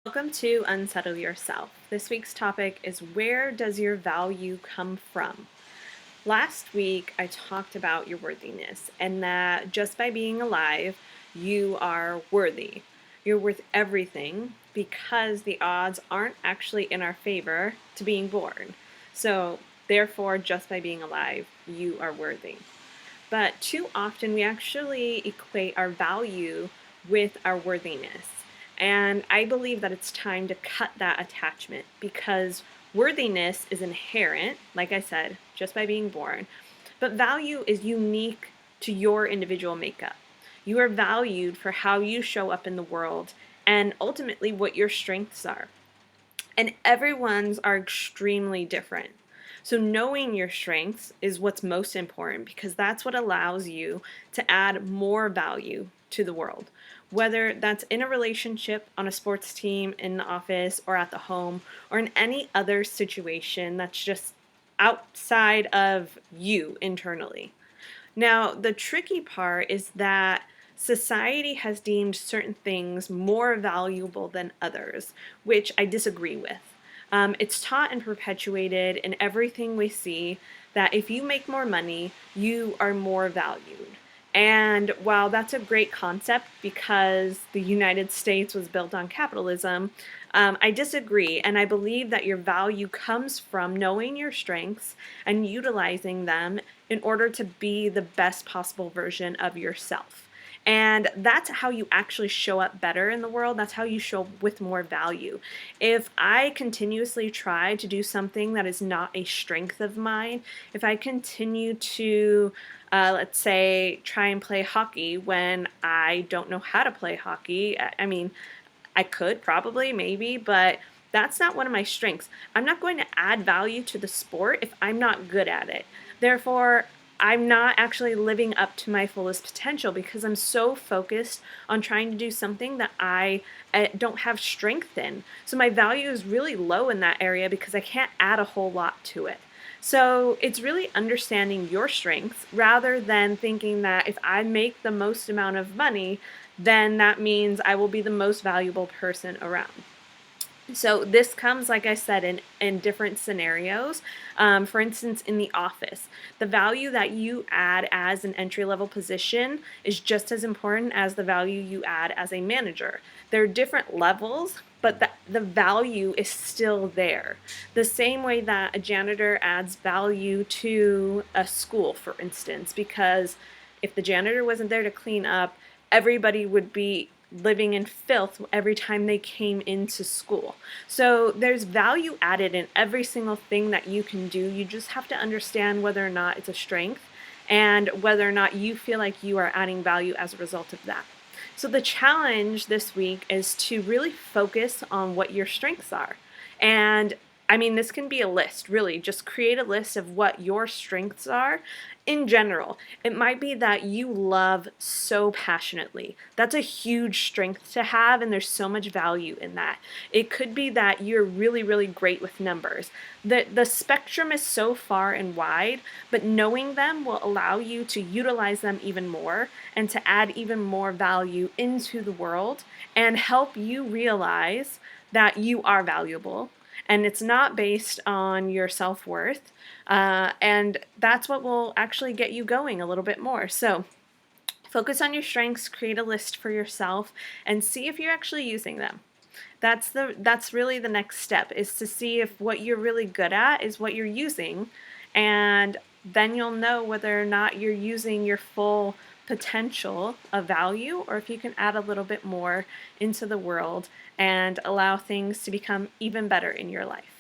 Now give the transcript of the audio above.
Welcome to Unsettle Yourself. This week's topic is, where does your value come from? Last week, I talked about your worthiness and that just by being alive, you are worthy. You're worth everything because the odds aren't actually in our favor to being born. So, therefore, just by being alive, you are worthy. But too often we actually equate our value with our worthiness. And I believe that it's time to cut that attachment because worthiness is inherent, like I said, just by being born. But value is unique to your individual makeup. You are valued for how you show up in the world and ultimately what your strengths are. And everyone's are extremely different. So, knowing your strengths is what's most important because that's what allows you to add more value to the world. Whether that's in a relationship, on a sports team, in the office, or at the home, or in any other situation that's just outside of you internally. Now, the tricky part is that society has deemed certain things more valuable than others, which I disagree with. It's taught and perpetuated in everything we see that if you make more money, you are more valued. And while that's a great concept because the United States was built on capitalism, I disagree. And I believe that your value comes from knowing your strengths and utilizing them in order to be the best possible version of yourself. And that's how you actually show up better in the world. That's how you show up with more value. If I continuously try to do something that is not a strength of mine, if I continue to, let's say, try and play hockey when I don't know how to play hockey, I mean, I could probably, maybe, but that's not one of my strengths. I'm not going to add value to the sport if I'm not good at it. Therefore, I'm not actually living up to my fullest potential because I'm so focused on trying to do something that I don't have strength in. So my value is really low in that area because I can't add a whole lot to it. So it's really understanding your strengths rather than thinking that if I make the most amount of money, then that means I will be the most valuable person around. So this comes, like I said, in different scenarios. For instance, in the office, the value that you add as an entry level position is just as important as the value you add as a manager. There are different levels, but the value is still there. The same way that a janitor adds value to a school, for instance, because if the janitor wasn't there to clean up, everybody would be living in filth every time they came into school. So there's value added in every single thing that you can do. You just have to understand whether or not it's a strength and whether or not you feel like you are adding value as a result of that. So the challenge this week is to really focus on what your strengths are. And I mean, this can be a list, really. Just create a list of what your strengths are in general. It might be that you love so passionately. That's a huge strength to have, and there's so much value in that. It could be that you're really, really great with numbers. The spectrum is so far and wide, but knowing them will allow you to utilize them even more and to add even more value into the world and help you realize that you are valuable and it's not based on your self-worth. And that's what will actually get you going a little bit more. So focus on your strengths, create a list for yourself, and see if you're actually using them. That's really the next step, is to see if what you're really good at is what you're using, and then you'll know whether or not you're using your full potential of value or if you can add a little bit more into the world and allow things to become even better in your life.